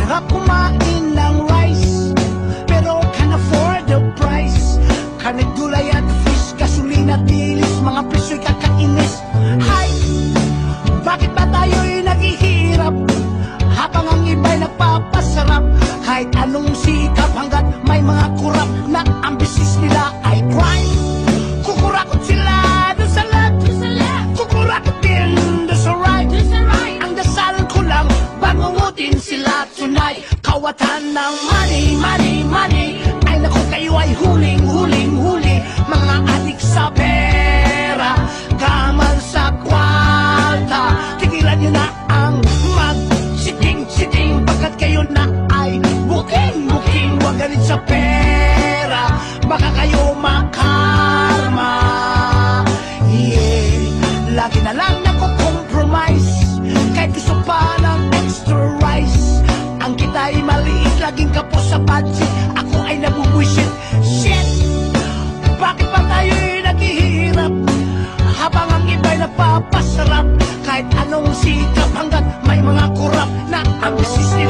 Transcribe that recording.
Sarap kumain ng rice, pero can afford the price. Karne, gulay at fish, gasolina at bilis, mga presyo'y kakainis. Hay, bakit ba tayo'y naghihirap habang ang iba'y nagpapasarap? Kahit anong sikap hanggat may mga kurap na ang business nila ay crime. Kukurakot sila doon sa left, kukurakot din doon sa right. Ang dasal ko lang, bangungutin sila tonight. Kawatan ng money, money, money. Ay naku, kayo ay huling, huling, huli. Mga adik sa pera, gamal sa kwarta. Tigilan nyo na ang mag-siting-siting, pagkat kayo na ay booking-booking. Huwag galit sa pera, baka kayo makarma. Yeah, lagi na lang nako-compromise, kahit gusto pa ng extra rice. Ang kita'y maliit, laging kapos sa budget. Ako ay nabubwisit. Shit! Bakit pa tayo'y naghihirap habang ang iba'y napapasarap? Kahit anong sikap hanggat may mga kurap na ang business nila